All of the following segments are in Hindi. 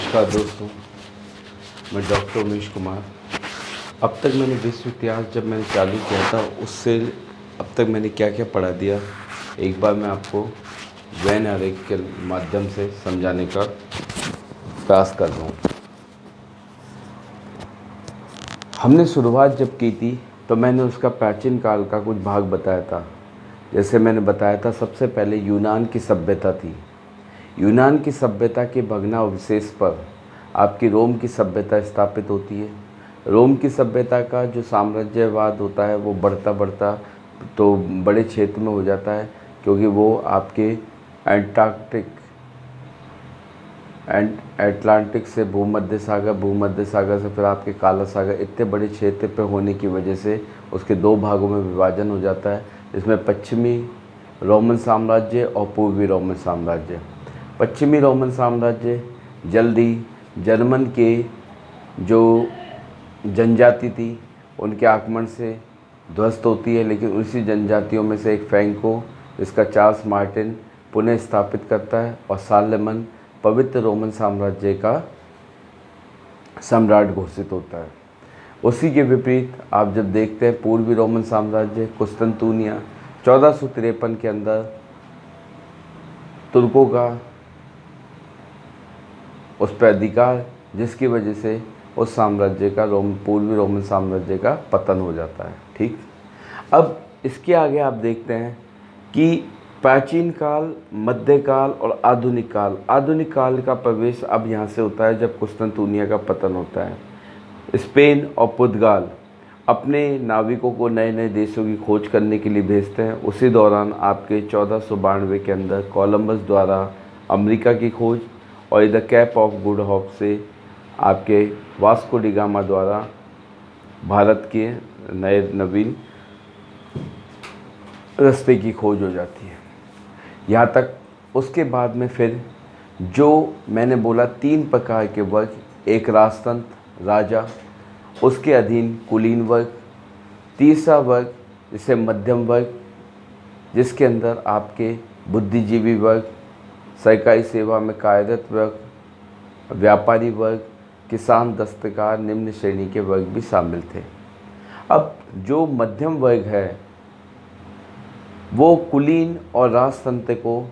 नमस्कार दोस्तों, मैं डॉक्टर उमेश कुमार। अब तक मैंने विश्व इतिहास जब मैंने चालू किया था उससे अब तक मैंने क्या क्या पढ़ा दिया, एक बार मैं आपको वैन आरेख के माध्यम से समझाने का प्रयास कर रहा हूँ। हमने शुरुआत जब की थी तो मैंने उसका प्राचीन काल का कुछ भाग बताया था। जैसे मैंने बताया था, सबसे पहले यूनान की सभ्यता थी। यूनान की सभ्यता के भग्नावशेष पर आपकी रोम की सभ्यता स्थापित होती है। रोम की सभ्यता का जो साम्राज्यवाद होता है वो बढ़ता बढ़ता तो बड़े क्षेत्र में हो जाता है, क्योंकि वो आपके एटलांटिक से भूमध्य सागर से फिर आपके काला सागर, इतने बड़े क्षेत्र पे होने की वजह से उसके दो भागों में विभाजन हो जाता है, जिसमें पश्चिमी रोमन साम्राज्य और पूर्वी रोमन साम्राज्य। पश्चिमी रोमन साम्राज्य जल्दी जर्मन के जो जनजाति थी उनके आक्रमण से ध्वस्त होती है, लेकिन उसी जनजातियों में से एक फ्रैंको, इसका चार्ल्स मार्टिन पुनः स्थापित करता है और सार्लेमन पवित्र रोमन साम्राज्य का सम्राट घोषित होता है। उसी के विपरीत आप जब देखते हैं पूर्वी रोमन साम्राज्य, कुस्तुनतुनिया 1453 के अंदर तुर्कों का उस पर अधिकार, जिसकी वजह से उस साम्राज्य का पूर्वी रोमन साम्राज्य का पतन हो जाता है। ठीक, अब इसके आगे आप देखते हैं कि प्राचीन काल, मध्यकाल और आधुनिक काल। आधुनिक काल का प्रवेश अब यहाँ से होता है जब कुस्तुनतुनिया का पतन होता है। स्पेन और पुर्तगाल अपने नाविकों को नए नए देशों की खोज करने के लिए भेजते हैं। उसी दौरान आपके 1492 के अंदर कोलंबस द्वारा अमेरिका की खोज और इधर कैप ऑफ गुड होप से आपके वास्को डी गामा द्वारा भारत के नए नवीन रास्ते की खोज हो जाती है। यहाँ तक उसके बाद में फिर जो मैंने बोला 3 प्रकार के वर्ग, एक राजतंत्र राजा, उसके अधीन कुलीन वर्ग, तीसरा वर्ग जिसे मध्यम वर्ग, जिसके अंदर आपके बुद्धिजीवी वर्ग, सरकारी सेवा में कार्यरत वर्ग, व्यापारी वर्ग, किसान, दस्तकार, निम्न श्रेणी के वर्ग भी शामिल थे। अब जो मध्यम वर्ग है वो कुलीन और राजतंत्र को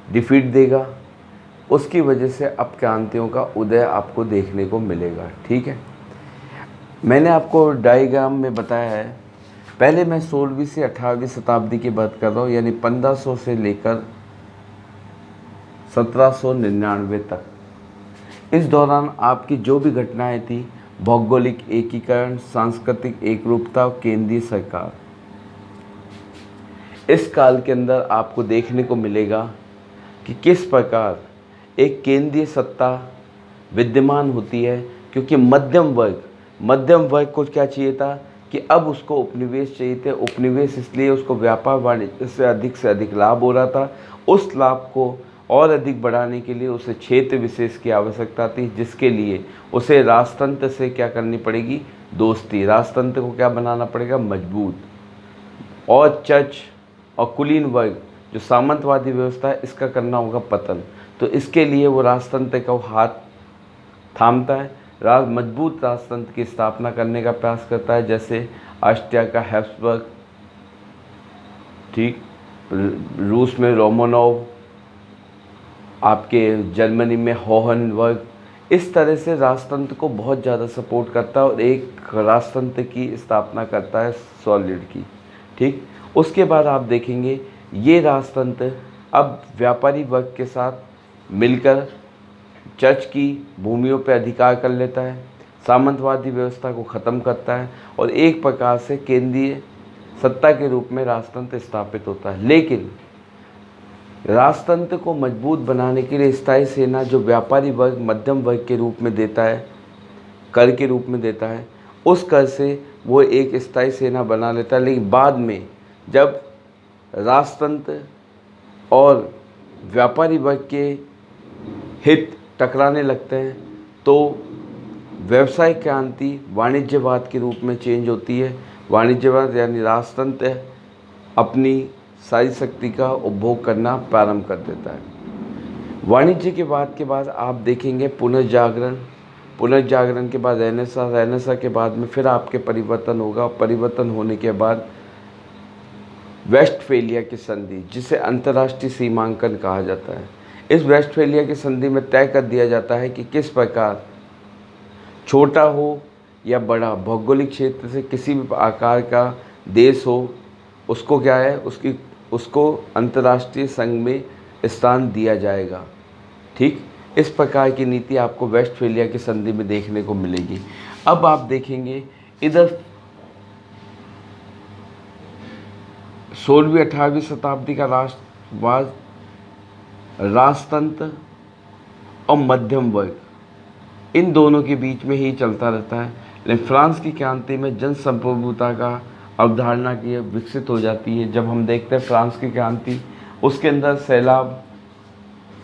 डिफीट देगा। उसकी वजह से अब क्रांतियों का उदय आपको देखने को मिलेगा। ठीक है, मैंने आपको डायग्राम में बताया है। पहले मैं 16वीं से 18वीं शताब्दी की बात कर रहा हूँ, यानी 1500 से लेकर 1799 तक। इस दौरान आपकी जो भी घटनाएं थी, भौगोलिक एकीकरण, सांस्कृतिक एकरूपता और केंद्रीय सरकार, इस काल के अंदर आपको देखने को मिलेगा कि किस प्रकार एक केंद्रीय सत्ता विद्यमान होती है। क्योंकि मध्यम वर्ग को क्या चाहिए था कि अब उसको उपनिवेश चाहिए थे। उपनिवेश इसलिए उसको व्यापार वाणिज्य से अधिक लाभ हो रहा था। उस लाभ को और अधिक बढ़ाने के लिए उसे क्षेत्र विशेष की आवश्यकता थी, जिसके लिए उसे राजतंत्र से क्या करनी पड़ेगी, दोस्ती। राजतंत्र को क्या बनाना पड़ेगा, मजबूत। और चर्च और कुलीन वर्ग जो सामंतवादी व्यवस्था है, इसका करना होगा पतन। तो इसके लिए वो राजतंत्र का हाथ थामता है, मजबूत राजतंत्र की स्थापना करने का प्रयास करता है, जैसे ऑस्ट्रिया का हैब्सबर्ग, ठीक, रूस में रोमानोव, आपके जर्मनी में होहनबर्ग। इस तरह से राजतंत्र को बहुत ज़्यादा सपोर्ट करता है और एक राजतंत्र की स्थापना करता है सॉलिड की। ठीक, उसके बाद आप देखेंगे ये राजतंत्र अब व्यापारी वर्ग के साथ मिलकर चर्च की भूमियों पर अधिकार कर लेता है, सामंतवादी व्यवस्था को ख़त्म करता है और एक प्रकार से केंद्रीय सत्ता के रूप में राजतंत्र स्थापित होता है। लेकिन राजतंत्र को मजबूत बनाने के लिए स्थायी सेना जो व्यापारी वर्ग मध्यम वर्ग के रूप में देता है, कर के रूप में देता है, उस कर से वो एक स्थायी सेना बना लेता है। लेकिन बाद में जब राजतंत्र और व्यापारी वर्ग के हित टकराने लगते हैं तो व्यवसायिक क्रांति वाणिज्यवाद के रूप में चेंज होती है। वाणिज्यवाद यानी राजतंत्र अपनी सारी शक्ति का उपभोग करना प्रारंभ कर देता है। वाणिज्य के बाद आप देखेंगे पुनर्जागरण, पुनर्जागरण के बाद रेनेसां, रेनेसां के बाद में फिर आपके परिवर्तन होगा। परिवर्तन होने के बाद वेस्टफेलिया की संधि, जिसे अंतर्राष्ट्रीय सीमांकन कहा जाता है। इस वेस्टफेलिया की संधि में तय कर दिया जाता है कि किस प्रकार छोटा हो या बड़ा, भौगोलिक क्षेत्र से किसी भी आकार का देश हो, उसको क्या है, उसको अंतर्राष्ट्रीय संघ में स्थान दिया जाएगा। ठीक, इस प्रकार की नीति आपको वेस्टफेलिया की संधि में देखने को मिलेगी। अब आप देखेंगे इधर 16वीं-18वीं शताब्दी का राष्ट्रवाद, राजतंत्र और मध्यम वर्ग, इन दोनों के बीच में ही चलता रहता है। लेकिन फ्रांस की क्रांति में जनसंप्रभुता का अवधारणा की विकसित हो जाती है। जब हम देखते हैं फ्रांस की क्रांति, उसके अंदर सैलाब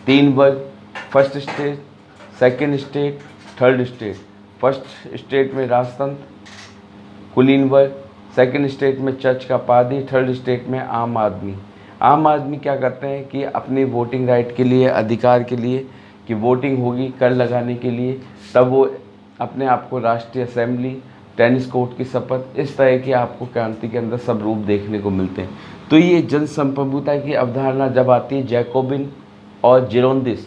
3 वर्ग, first state, second state, third state. First state में राजतंत्र, कुलीन वर्ग, सेकंड स्टेट में चर्च का पादरी, थर्ड स्टेट में आम आदमी। आम आदमी क्या करते हैं कि अपनी वोटिंग राइट के लिए, अधिकार के लिए, कि वोटिंग होगी कर लगाने के लिए, तब वो अपने आप को राष्ट्रीय असेंबली, टेनिस कोर्ट की शपथ, इस तरह की आपको क्रांति के अंदर सब रूप देखने को मिलते हैं। तो ये जनसंप्रभुता की अवधारणा जब आती है, जैकोबिन और जिरोंदिस,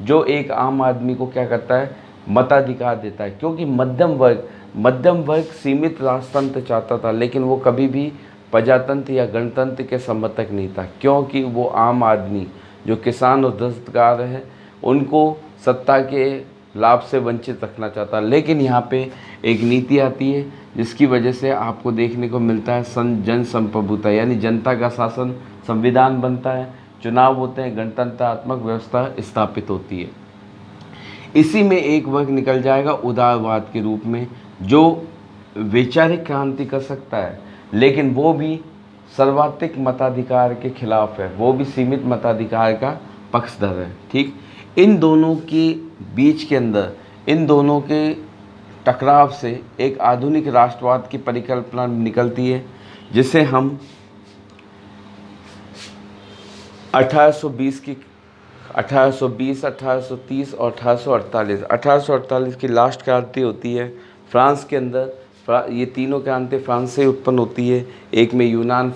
जो एक आम आदमी को क्या करता है, मताधिकार देता है। क्योंकि मध्यम वर्ग सीमित राजतंत्र चाहता था, लेकिन वो कभी भी प्रजातंत्र या गणतंत्र के समर्थक नहीं था, क्योंकि वो आम आदमी जो किसान और दस्तकार हैं उनको सत्ता के लाभ से वंचित रखना चाहता। लेकिन यहाँ पे एक नीति आती है जिसकी वजह से आपको देखने को मिलता है जन संप्रभुता, यानी जनता का शासन, संविधान बनता है, चुनाव होते हैं, गणतंत्रात्मक व्यवस्था स्थापित होती है। इसी में एक वर्ग निकल जाएगा उदारवाद के रूप में, जो वैचारिक क्रांति कर सकता है, लेकिन वो भी सर्वाधिक मताधिकार के खिलाफ है, वो भी सीमित मताधिकार का पक्षधर है। ठीक, इन दोनों के बीच के अंदर, इन दोनों के टकराव से एक आधुनिक राष्ट्रवाद की परिकल्पना निकलती है, जिसे हम 1820, 1830 और 1848 की लास्ट क्रांति होती है फ्रांस के अंदर। ये तीनों क्रांति फ्रांस से उत्पन्न होती है। एक में यूनान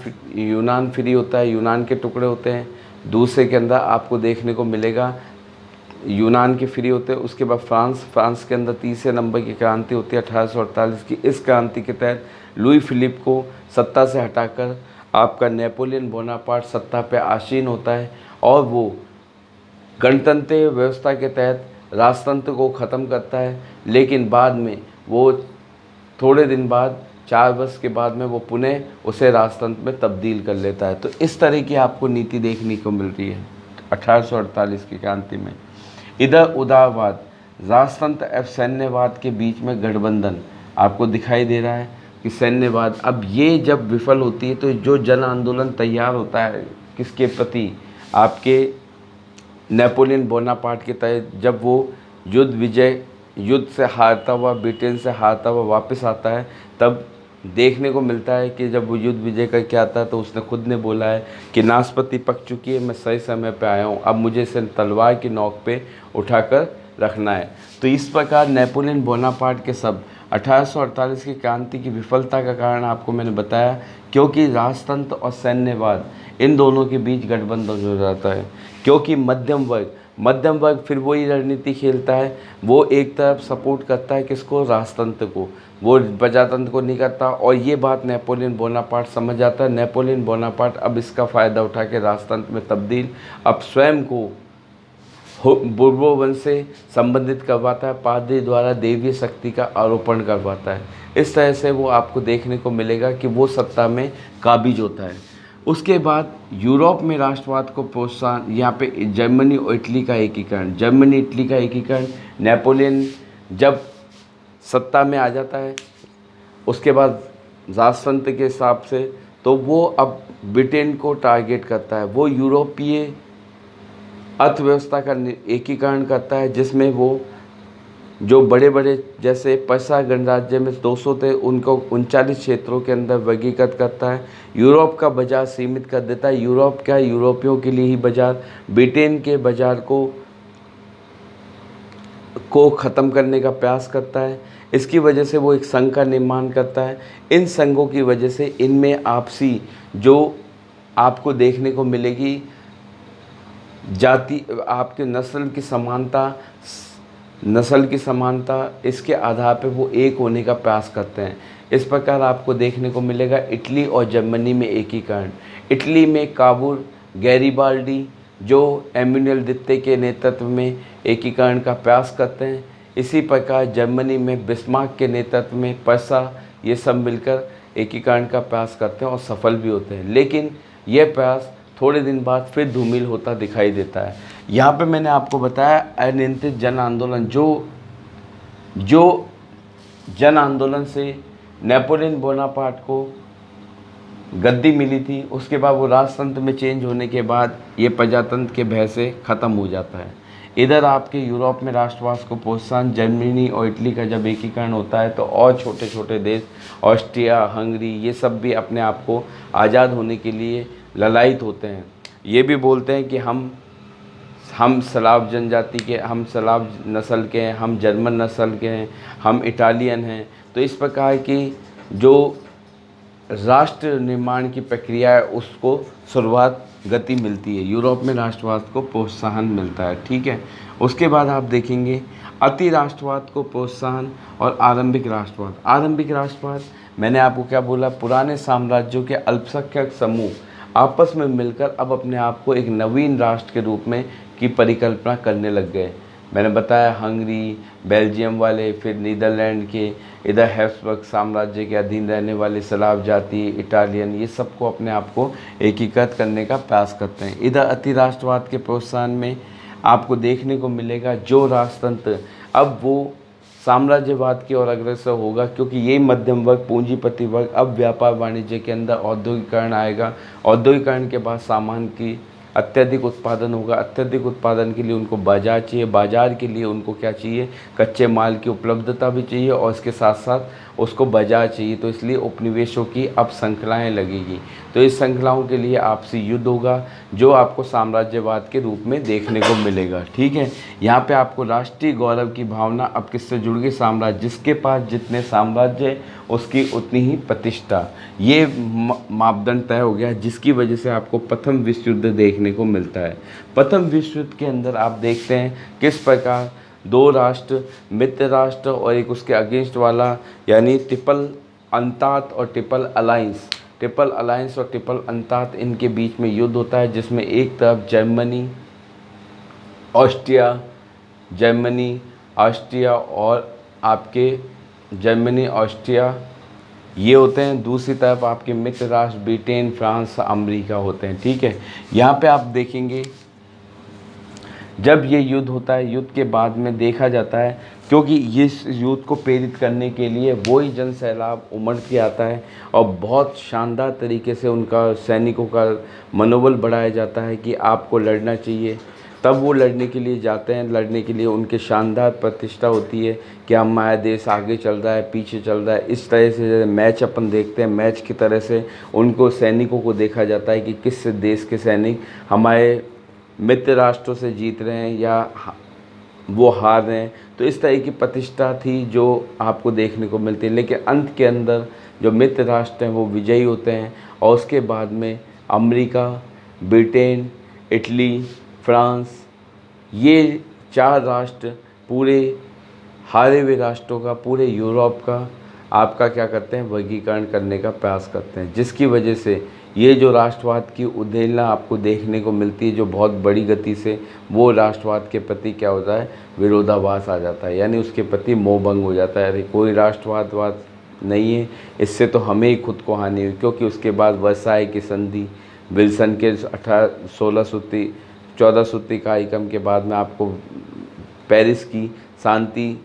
फ्री होता है, यूनान के टुकड़े होते हैं। दूसरे के अंदर आपको देखने को मिलेगा यूनान के फ्री होते हैं। उसके बाद फ्रांस के अंदर तीसरे नंबर की क्रांति होती है 1848 की। इस क्रांति के तहत लुई फिलिप को सत्ता से हटाकर आपका नेपोलियन बोनापार्ट सत्ता पे आसीन होता है, और वो गणतंत्र व्यवस्था के तहत राजतंत्र को ख़त्म करता है। लेकिन बाद में वो थोड़े दिन बाद, 4 वर्ष के बाद में, वो पुनः उसे राजतंत्र में तब्दील कर लेता है। तो इस तरह की आपको नीति देखने को मिल रही है 1848 की क्रांति में। इधर उदारवाद, राजतंत्र एवं सैन्यवाद के बीच में गठबंधन आपको दिखाई दे रहा है कि सैन्यवाद, अब ये जब विफल होती है तो जो जन आंदोलन तैयार होता है किसके प्रति, आपके नेपोलियन बोनापार्ट के तहत, जब वो युद्ध से हारता हुआ, ब्रिटेन से हारता हुआ वापस आता है, तब देखने को मिलता है कि जब वो युद्ध विजय करके आता है तो उसने खुद ने बोला है कि नाशपाती पक चुकी है, मैं सही समय पे आया हूँ, अब मुझे इसे तलवार की नोक पे उठाकर रखना है। तो इस प्रकार नेपोलियन बोनापार्ट के सब 1848 की क्रांति की विफलता का कारण आपको मैंने बताया, क्योंकि राजतंत्र और सैन्यवाद, इन दोनों के बीच गठबंधन हो जाता है। क्योंकि मध्यम वर्ग फिर वही रणनीति खेलता है, वो एक तरफ सपोर्ट करता है किसको, राजतंत्र को, वो प्रजातंत्र को नहीं करता। और ये बात नेपोलियन बोनापार्ट समझ जाता है। नेपोलियन बोनापार्ट अब इसका फ़ायदा उठा के राजतंत्र में तब्दील, अब स्वयं को बुर्बो वंश से संबंधित करवाता है, पादरी द्वारा देवीय शक्ति का आरोपण करवाता है। इस तरह से वो आपको देखने को मिलेगा कि वो सत्ता में काबिज होता है। उसके बाद यूरोप में राष्ट्रवाद को प्रोत्साहन, यहाँ पे जर्मनी और इटली का एकीकरण, नेपोलियन जब सत्ता में आ जाता है, उसके बाद राजतंत्र के हिसाब से, तो वो अब ब्रिटेन को टारगेट करता है। वो यूरोपीय अर्थव्यवस्था का एकीकरण करता है, जिसमें वो जो बड़े बड़े जैसे पैसा गणराज्य में 200 थे, उनको 39 क्षेत्रों के अंदर वर्गीकृत करता है। यूरोप का बाज़ार सीमित कर देता है। यूरोपियों के लिए ही बाज़ार, ब्रिटेन के बाज़ार को को ख़त्म करने का प्रयास करता है। इसकी वजह से वो एक संघ का निर्माण करता है। इन संघों की वजह से इनमें आपसी जो आपको देखने को मिलेगी जाति, आपके नस्ल की समानता, इसके आधार पर वो एक होने का प्रयास करते हैं। इस प्रकार आपको देखने को मिलेगा इटली और जर्मनी में एकीकरण। इटली में काबुल गैरिबाल्डी जो एम्मानुएल द्वितीय के नेतृत्व में एकीकरण का प्रयास करते हैं। इसी प्रकार जर्मनी में बिस्मार्क के नेतृत्व में पर्सा, ये सब मिलकर एकीकरण का प्रयास करते हैं और सफल भी होते हैं। लेकिन यह प्रयास थोड़े दिन बाद फिर धूमिल होता दिखाई देता है। यहाँ पे मैंने आपको बताया अनियंत्रित जन आंदोलन, जो जन आंदोलन से नेपोलियन बोनापार्ट को गद्दी मिली थी, उसके बाद वो राजतंत्र में चेंज होने के बाद ये प्रजातंत्र के भय से ख़त्म हो जाता है। इधर आपके यूरोप में राष्ट्रवाद को प्रोत्साहन, जर्मनी और इटली का जब एकीकरण होता है तो और छोटे छोटे देश ऑस्ट्रिया, हंगरी, ये सब भी अपने आप को आज़ाद होने के लिए ललायित होते हैं। ये भी बोलते हैं कि हम स्लाव जनजाति के, हम स्लाव नस्ल के हैं, हम जर्मन नस्ल के हैं, हम इटालियन हैं। तो इस प्रकार की जो राष्ट्र निर्माण की प्रक्रिया है उसको शुरुआत गति मिलती है। यूरोप में राष्ट्रवाद को प्रोत्साहन मिलता है। ठीक है, उसके बाद आप देखेंगे अति राष्ट्रवाद को प्रोत्साहन और आरंभिक राष्ट्रवाद। आरंभिक राष्ट्रवाद मैंने आपको क्या बोला, पुराने साम्राज्यों के अल्पसंख्यक समूह आपस में मिलकर अब अपने आप को एक नवीन राष्ट्र के रूप में की परिकल्पना करने लग गए। मैंने बताया हंगरी, बेल्जियम वाले, फिर नीदरलैंड के, इधर हैब्सबर्ग साम्राज्य के अधीन रहने वाले स्लाव जाति, इटालियन, ये सबको अपने आप को एकीकृत करने का प्रयास करते हैं। इधर अति राष्ट्रवाद के प्रोत्साहन में आपको देखने को मिलेगा जो राष्ट्रतंत्र अब वो साम्राज्यवाद की ओर अग्रसर होगा, क्योंकि ये मध्यम वर्ग, पूंजीपति वर्ग अब व्यापार वाणिज्य के अंदर औद्योगिकरण आएगा। औद्योगिकरण के बाद सामान की अत्यधिक उत्पादन होगा। अत्यधिक उत्पादन के लिए उनको बाज़ार चाहिए, बाज़ार के लिए उनको क्या चाहिए, कच्चे माल की उपलब्धता भी चाहिए और इसके साथ साथ उसको बाज़ार चाहिए। तो इसलिए उपनिवेशों की अब श्रृंखलाएँ लगेगी। तो इस श्रृंखलाओं के लिए आपसी युद्ध होगा जो आपको साम्राज्यवाद के रूप में देखने को मिलेगा। ठीक है, यहाँ पे आपको राष्ट्रीय गौरव की भावना अब किससे जुड़ गई, साम्राज्य, जिसके पास जितने साम्राज्य उसकी उतनी ही प्रतिष्ठा, ये मापदंड तय हो गया, जिसकी वजह से आपको प्रथम विश्व युद्ध देखने को मिलता है। प्रथम विश्व युद्ध के अंदर आप देखते हैं किस प्रकार दो राष्ट्र, मित्र राष्ट्र और एक उसके अगेंस्ट वाला, यानी ट्रिपल अंतात और ट्रिपल अलायंस, और ट्रिपल अंतात, इनके बीच में युद्ध होता है, जिसमें एक तरफ जर्मनी, ऑस्ट्रिया और आपके जर्मनी, ऑस्ट्रिया ये होते हैं। दूसरी तरफ आपके मित्र राष्ट्र ब्रिटेन, फ्रांस, अमेरिका होते हैं। ठीक है, यहाँ पे आप देखेंगे जब ये युद्ध होता है, युद्ध के बाद में देखा जाता है, क्योंकि इस युद्ध को प्रेरित करने के लिए वही जन सैलाब उमड़ के आता है और बहुत शानदार तरीके से उनका सैनिकों का मनोबल बढ़ाया जाता है कि आपको लड़ना चाहिए। तब वो लड़ने के लिए जाते हैं, लड़ने के लिए उनके शानदार प्रतिष्ठा होती है कि हमारा देश आगे चल रहा है, पीछे चल रहा है। इस तरह से मैच अपन देखते हैं, मैच की तरह से उनको सैनिकों को देखा जाता है कि किस देश के सैनिक हमारे मित्र राष्ट्रों से जीत रहे हैं या वो हार रहे हैं। तो इस तरह की प्रतिष्ठा थी जो आपको देखने को मिलती है। लेकिन अंत के अंदर जो मित्र राष्ट्र हैं वो विजयी होते हैं और उसके बाद में अमेरिका, ब्रिटेन, इटली, फ्रांस, ये चार राष्ट्र पूरे हारे हुए राष्ट्रों का, पूरे यूरोप का आपका क्या करते हैं, वर्गीकरण करने का प्रयास करते हैं, जिसकी वजह से ये जो राष्ट्रवाद की उद्दीपना आपको देखने को मिलती है जो बहुत बड़ी गति से, वो राष्ट्रवाद के प्रति क्या होता है, विरोधाभास आ जाता है, यानी उसके प्रति मोहभंग हो जाता है। अरे कोई राष्ट्रवाद नहीं है, इससे तो हमें ही खुद को हानि हुई। क्योंकि उसके बाद वर्साई की संधि, विल्सन के 14 सूत्री कार्यक्रम के बाद में आपको पेरिस की शांति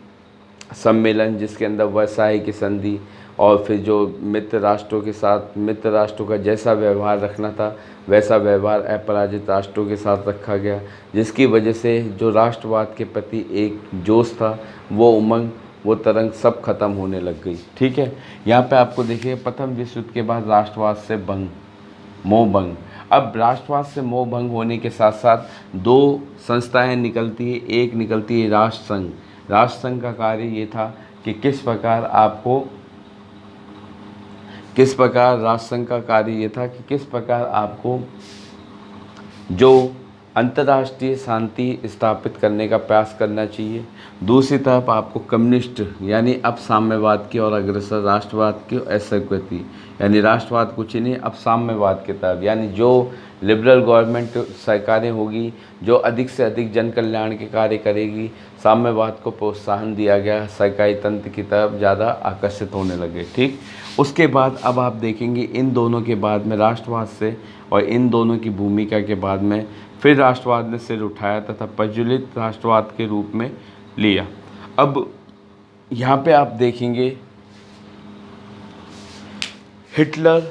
सम्मेलन, जिसके अंदर वर्साई की संधि और फिर जो मित्र राष्ट्रों के साथ, मित्र राष्ट्रों का जैसा व्यवहार रखना था वैसा व्यवहार अपराजित राष्ट्रों के साथ रखा गया, जिसकी वजह से जो राष्ट्रवाद के प्रति एक जोश था, वो उमंग, वो तरंग सब खत्म होने लग गई। ठीक है, यहाँ पे आपको देखिए प्रथम विश्व युद्ध के बाद राष्ट्रवाद से मोह भंग। अब राष्ट्रवाद से मोह भंग होने के साथ साथ दो संस्थाएं निकलती है। एक निकलती है राष्ट्र संघ, राष्ट्रसंघ का कार्य ये था कि किस प्रकार राष्ट्रसंघ का कार्य ये था कि किस प्रकार आपको जो अंतर्राष्ट्रीय शांति स्थापित करने का प्रयास करना चाहिए। दूसरी तरफ आपको कम्युनिस्ट यानी अब साम्यवाद की और अग्रसर राष्ट्रवाद की अस्वीकृति, यानी राष्ट्रवाद कुछ नहीं, अब साम्यवाद की तरफ, यानी जो लिबरल गवर्नमेंट सरकारें होगी जो अधिक से अधिक जन कल्याण के कार्य करेगी, साम्यवाद को प्रोत्साहन दिया गया, सरकारी तंत्र की तरफ ज़्यादा आकर्षित होने लगे। ठीक, उसके बाद अब आप देखेंगे इन दोनों के बाद में राष्ट्रवाद से और इन दोनों की भूमिका के बाद में फिर राष्ट्रवाद ने सिर उठाया तथा प्रज्वलित राष्ट्रवाद के रूप में लिया। अब यहाँ पे आप देखेंगे हिटलर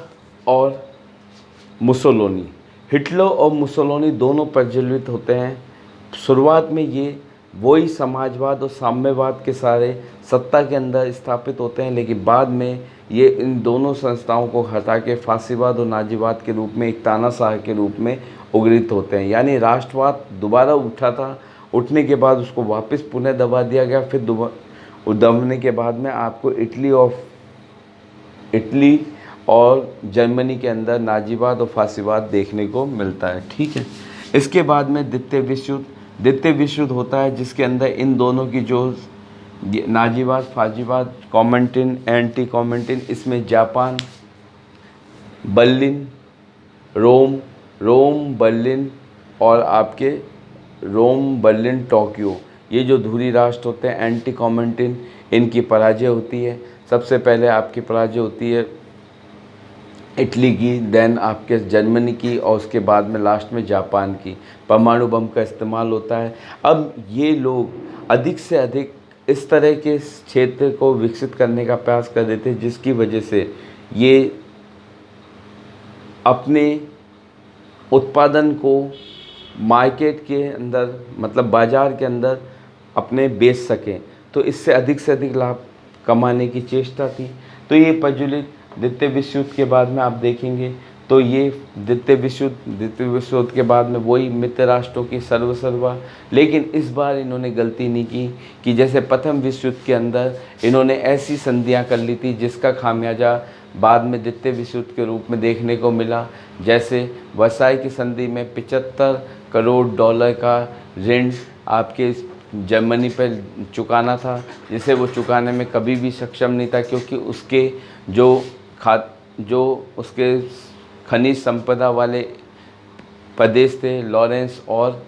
और मुसोलिनी, हिटलर और मुसोलिनी दोनों प्रज्वलित होते हैं। शुरुआत में ये वही समाजवाद और साम्यवाद के सारे सत्ता के अंदर स्थापित होते हैं, लेकिन बाद में ये इन दोनों संस्थाओं को हटा के फांसीवाद और नाजीवाद के रूप में एक तानाशाह के रूप में उग्रित होते हैं। यानी राष्ट्रवाद दोबारा उठा था, उठने के बाद उसको वापस पुनः दबा दिया गया, फिर दबने के बाद में आपको इटली और जर्मनी के अंदर नाजीवाद और फांसीवाद देखने को मिलता है। ठीक है, इसके बाद में द्वितीय विश्व युद्ध होता है, जिसके अंदर इन दोनों की जो नाजीवाद फाजीवाद कॉमेंटिन एंटी कॉमेंटिन, इसमें जापान, बर्लिन, रोम बर्लिन और आपके रोम बर्लिन टोक्यो, ये जो धुरी राष्ट्र होते हैं एंटी कॉमेंटिन, इनकी पराजय होती है। सबसे पहले आपकी पराजय होती है इटली की, देन आपके जर्मनी की और उसके बाद में लास्ट में जापान की। परमाणु बम का इस्तेमाल होता है। अब ये लोग अधिक से अधिक इस तरह के क्षेत्र को विकसित करने का प्रयास कर रहे थे, जिसकी वजह से ये अपने उत्पादन को मार्केट के अंदर मतलब बाज़ार के अंदर अपने बेच सकें, तो इससे से अधिक लाभ कमाने की चेष्टा थी। तो ये प्रज्वलित द्वितीय विश्व युद्ध के बाद में आप देखेंगे तो ये द्वितीय विश्व युद्ध के बाद में वही मित्र राष्ट्रों की सर्वसर्वा, लेकिन इस बार इन्होंने गलती नहीं की कि जैसे प्रथम विश्व युद्ध के अंदर इन्होंने ऐसी संधियां कर ली थी जिसका खामियाजा बाद में द्वितीय विश्व युद्ध के रूप में देखने को मिला। जैसे वर्साई की संधि में 75 करोड़ डॉलर का ऋण आपके जर्मनी पर चुकाना था, जिसे वो चुकाने में कभी भी सक्षम नहीं था, क्योंकि उसके जो उसके खनिज संपदा वाले प्रदेश थे लॉरेंस और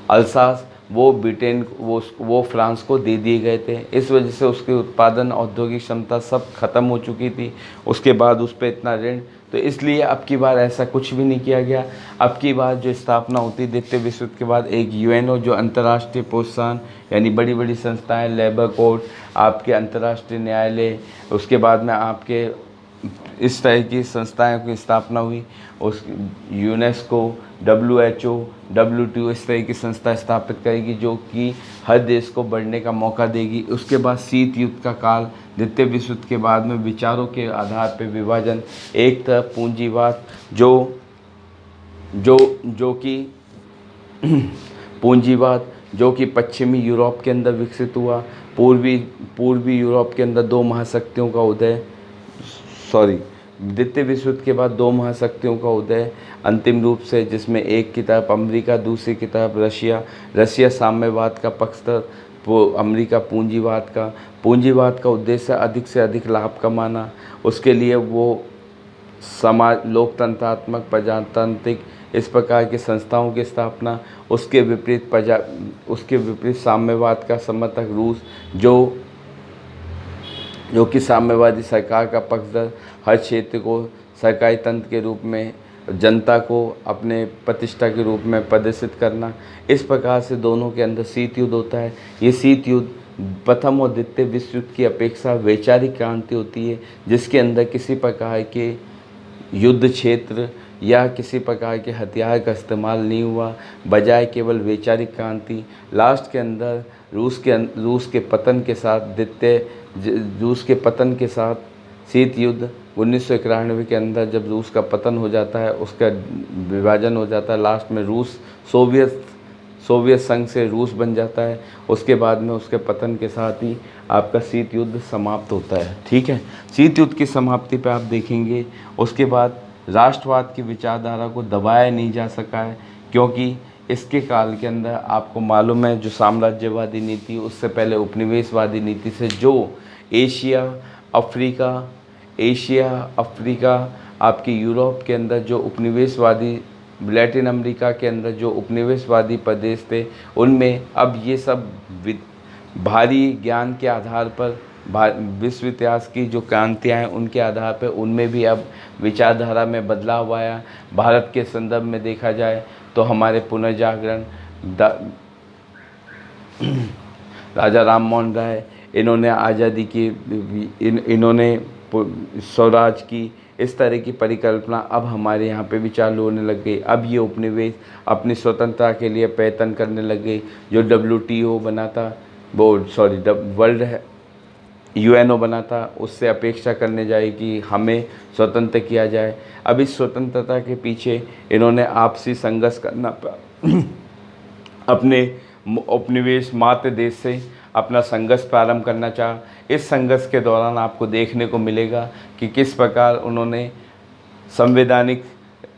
अल्सास, वो ब्रिटेन वो फ्रांस को दे दिए गए थे। इस वजह से उसके उत्पादन औद्योगिक क्षमता सब खत्म हो चुकी थी। उसके बाद उस पर इतना ऋण, तो इसलिए अब की बार ऐसा कुछ भी नहीं किया गया। अब की बार जो स्थापना होती द्वितीय विश्व युद्ध के बाद एक यूएनओ, जो अंतर्राष्ट्रीय प्रोत्साहन यानी बड़ी बड़ी संस्थाएं, लेबर कोड, आपके अंतर्राष्ट्रीय न्यायालय, उसके बाद में आपके इस तरह की संस्थाओं की स्थापना हुई। उस यूनेस्को, WHO, WTO इस तरह की संस्था स्थापित करेगी जो कि हर देश को बढ़ने का मौका देगी। उसके बाद शीत युद्ध का काल, द्वितीय विश्व युद्ध के बाद में विचारों के आधार पर विभाजन, एक तरफ पूंजीवाद जो कि पश्चिमी यूरोप के अंदर विकसित हुआ, पूर्वी यूरोप के अंदर दो महाशक्तियों का उदय, द्वितीय विश्व युद्ध के बाद दो महाशक्तियों का उदय अंतिम रूप से, जिसमें एक की तरफ अमेरिका, दूसरी की तरफ रशिया साम्यवाद का पक्षधर, वो अमेरिका पूंजीवाद का उद्देश्य अधिक से अधिक लाभ कमाना। उसके लिए वो समाज लोकतंत्रात्मक प्रजातांत्रिक इस प्रकार की संस्थाओं की स्थापना। उसके विपरीत साम्यवाद का समर्थक रूस, जो कि साम्यवादी सरकार का पक्षधर, हर क्षेत्र को सरकारी तंत्र के रूप में, जनता को अपने प्रतिष्ठा के रूप में प्रदर्शित करना। इस प्रकार से दोनों के अंदर शीत युद्ध होता है। ये शीत युद्ध प्रथम और द्वितीय विश्व युद्ध की अपेक्षा वैचारिक क्रांति होती है, जिसके अंदर किसी प्रकार के युद्ध क्षेत्र या किसी प्रकार के हथियार का इस्तेमाल नहीं हुआ, बजाय केवल वैचारिक क्रांति। लास्ट के अंदर रूस के पतन के साथ शीत युद्ध 1991 के अंदर जब रूस का पतन हो जाता है, उसका विभाजन हो जाता है, लास्ट में सोवियत संघ से रूस बन जाता है। उसके बाद में उसके पतन के साथ ही आपका शीत युद्ध समाप्त होता है। ठीक है, शीत युद्ध की समाप्ति पे आप देखेंगे उसके बाद राष्ट्रवाद की विचारधारा को दबाया नहीं जा सका है, क्योंकि इसके काल के अंदर आपको मालूम है जो साम्राज्यवादी नीति, उससे पहले उपनिवेशवादी नीति से जो एशिया अफ्रीका आपके यूरोप के अंदर जो उपनिवेशवादी, लैटिन अमेरिका के अंदर जो उपनिवेशवादी प्रदेश थे, उनमें अब ये सब भारी ज्ञान के आधार पर विश्व इतिहास की जो क्रांतियाँ हैं उनके आधार पर उनमें भी अब विचारधारा में बदलाव आया। भारत के संदर्भ में देखा जाए तो हमारे पुनर्जागरण राजा राम मोहन राय, इन्होंने आज़ादी की, इन्होंने स्वराज की, इस तरह की परिकल्पना अब हमारे यहाँ पे भी चालू होने लग गई। अब ये उपनिवेश अपनी स्वतंत्रता के लिए प्रयत्न करने लग गई। जो WTO बना था, वर्ल्ड UNO बना था, उससे अपेक्षा करने जाए कि हमें स्वतंत्र किया जाए। अब इस स्वतंत्रता के पीछे इन्होंने आपसी संघर्ष करना अपने उपनिवेश मात्र देश से अपना संघर्ष प्रारंभ करना चाहा। इस संघर्ष के दौरान आपको देखने को मिलेगा कि किस प्रकार उन्होंने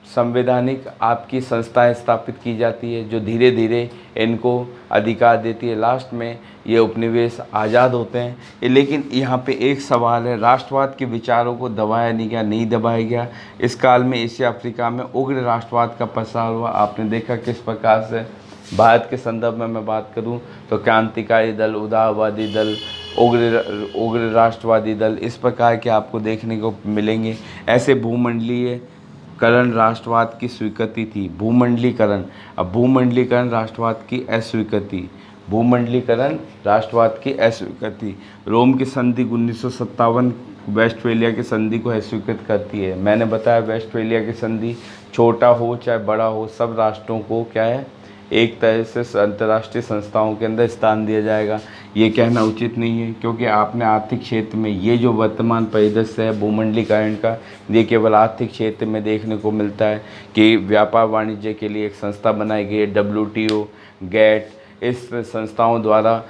संवैधानिक आपकी संस्थाएं स्थापित की जाती है, जो धीरे धीरे इनको अधिकार देती है। लास्ट में ये उपनिवेश आज़ाद होते हैं। लेकिन यहाँ पे एक सवाल है, राष्ट्रवाद के विचारों को दबाया नहीं दबाया गया। इस काल में एशिया अफ्रीका में उग्र राष्ट्रवाद का प्रसार हुआ। आपने देखा किस प्रकार से भारत के संदर्भ में मैं बात करूं तो क्रांतिकारी दल, उदारवादी दल, उग्र राष्ट्रवादी दल, इस प्रकार के आपको देखने को मिलेंगे। ऐसे भूमंडलीकरण राष्ट्रवाद की स्वीकृति थी। भूमंडलीकरण, अब भूमंडलीकरण राष्ट्रवाद की अस्वीकृति, भूमंडलीकरण राष्ट्रवाद की अस्वीकृति। रोम की संधि 1957 वेस्टफेलिया की संधि को अस्वीकृत करती है। मैंने बताया वेस्टफेलिया की संधि, छोटा हो चाहे बड़ा हो, सब राष्ट्रों को क्या है, एक तरह से अंतर्राष्ट्रीय संस्थाओं के अंदर स्थान दिया जाएगा। ये कहना उचित नहीं है, क्योंकि आपने आर्थिक क्षेत्र में ये जो वर्तमान परिदृश्य है भूमंडलीकरण का, ये केवल आर्थिक क्षेत्र में देखने को मिलता है कि व्यापार वाणिज्य के लिए एक संस्था बनाई गई है WTO, GATT। इस संस्थाओं द्वारा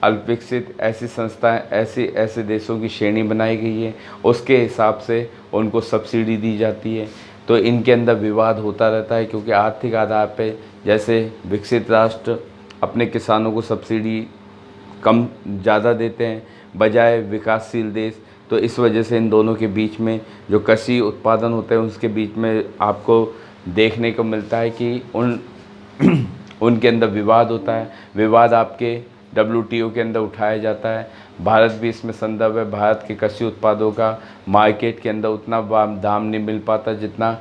अल्पविकसित ऐसी संस्थाएं, ऐसे देशों की श्रेणी बनाई गई है। उसके हिसाब से उनको सब्सिडी दी जाती है। तो इनके अंदर विवाद होता रहता है, क्योंकि आर्थिक आधार पे जैसे विकसित राष्ट्र अपने किसानों को सब्सिडी कम ज़्यादा देते हैं बजाय विकासशील देश। तो इस वजह से इन दोनों के बीच में जो कृषि उत्पादन होते हैं उसके बीच में आपको देखने को मिलता है कि उनके अंदर विवाद होता है। विवाद आपके WTO के अंदर उठाया जाता है। भारत भी इसमें संदर्भ है। भारत के कृषि उत्पादों का मार्केट के अंदर उतना दाम नहीं मिल पाता जितना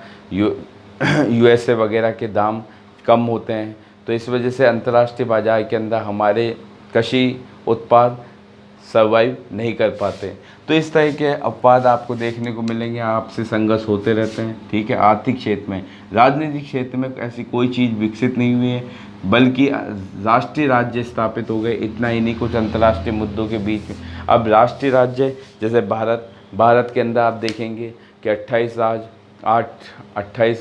USA वगैरह के दाम कम होते हैं। तो इस वजह से अंतर्राष्ट्रीय बाजार के अंदर हमारे कृषि उत्पाद सर्वाइव नहीं कर पाते। तो इस तरह के अपवाद आपको देखने को मिलेंगे, आपसे संघर्ष होते रहते हैं। ठीक है, आर्थिक क्षेत्र में, राजनीतिक क्षेत्र में ऐसी कोई चीज़ विकसित नहीं हुई है, बल्कि राष्ट्रीय राज्य स्थापित हो गए। इतना ही नहीं, कुछ अंतर्राष्ट्रीय मुद्दों के बीच में अब राष्ट्रीय राज्य, जैसे भारत के अंदर आप देखेंगे कि 28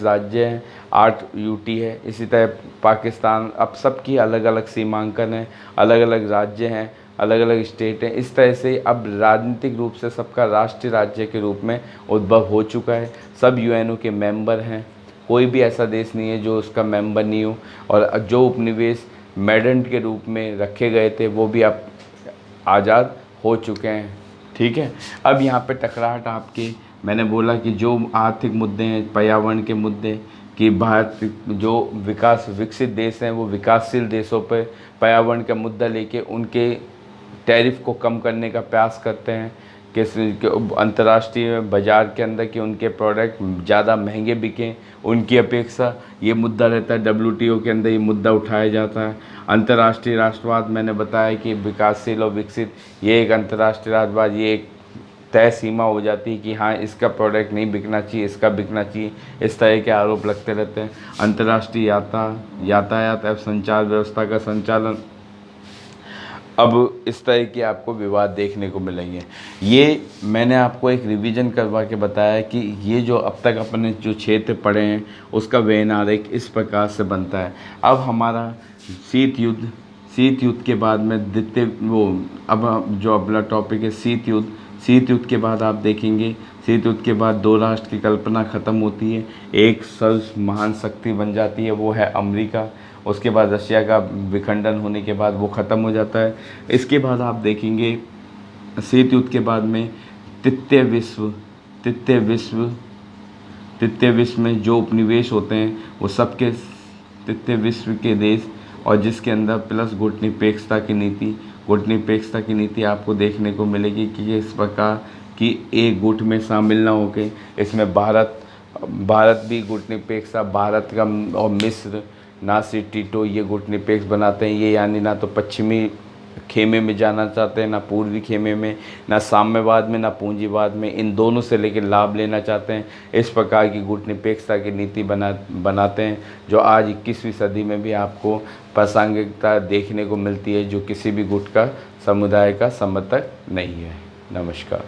राज्य हैं, 8 UT है। इसी तरह पाकिस्तान, अब सबकी अलग अलग सीमांकन है, अलग अलग राज्य हैं, अलग अलग स्टेट हैं। इस तरह से अब राजनीतिक रूप से सबका राष्ट्रीय राज्य के रूप में उद्भव हो चुका है। सब UNO के मेंबर हैं, कोई भी ऐसा देश नहीं है जो उसका मेंबर नहीं हो। और जो उपनिवेश मेडेंट के रूप में रखे गए थे वो भी अब आज़ाद हो चुके हैं। ठीक है, अब यहाँ पे टकराहट आपके, मैंने बोला कि जो आर्थिक मुद्दे हैं, पर्यावरण के मुद्दे, कि भारत जो विकसित देश हैं वो विकासशील देशों पर पर्यावरण का मुद्दा लेके उनके टैरिफ को कम करने का प्रयास करते हैं कि अंतर्राष्ट्रीय बाज़ार के अंदर कि उनके प्रोडक्ट ज़्यादा महंगे बिकें उनकी अपेक्षा। ये मुद्दा रहता है WTO के अंदर, ये मुद्दा उठाया जाता है। अंतर्राष्ट्रीय राष्ट्रवाद, मैंने बताया कि विकासशील और विकसित, ये एक अंतर्राष्ट्रीय राष्ट्रवाद, ये एक तय सीमा हो जाती है कि हाँ इसका प्रोडक्ट नहीं बिकना चाहिए, इसका बिकना चाहिए। इस तरह के आरोप लगते रहते हैं। अंतर्राष्ट्रीय यातायात एवं संचार व्यवस्था का संचालन अब इस तरह के आपको विवाद देखने को मिलेंगे। ये मैंने आपको एक रिवीजन करवा के बताया कि ये जो अब तक अपने जो क्षेत्र पढ़े हैं उसका व्यय आरेख इस प्रकार से बनता है। अब हमारा शीत युद्ध के बाद में द्वितीय वो अब जो अगला टॉपिक है शीत युद्ध के बाद आप देखेंगे, शीत युद्ध के बाद दो राष्ट्र की कल्पना ख़त्म होती है, एक सर्व महान शक्ति बन जाती है, वो है अमेरिका। उसके बाद रशिया का विखंडन होने के बाद वो ख़त्म हो जाता है। इसके बाद आप देखेंगे शीत युद्ध के बाद में तृतीय विश्व में जो उपनिवेश होते हैं वो सबके तृतीय विश्व के देश, और जिसके अंदर प्लस गुटनिरपेक्षता की नीति आपको देखने को मिलेगी कि इस प्रकार कि एक गुट में शामिल ना होके इसमें भारत भी गुटनिरपेक्षता, भारत का और मिस्र, नासिर टीटो ये गुटनिरपेक्ष बनाते हैं। ये यानी ना तो पश्चिमी खेमे में जाना चाहते हैं, ना पूर्वी खेमे में, ना साम्यवाद में, ना पूंजीवाद में, इन दोनों से लेकर लाभ लेना चाहते हैं। इस प्रकार की गुटनिरपेक्षता की नीति बनाते हैं जो आज 21वीं सदी में भी आपको प्रासंगिकता देखने को मिलती है, जो किसी भी गुट का समुदाय का समर्थक नहीं है। नमस्कार।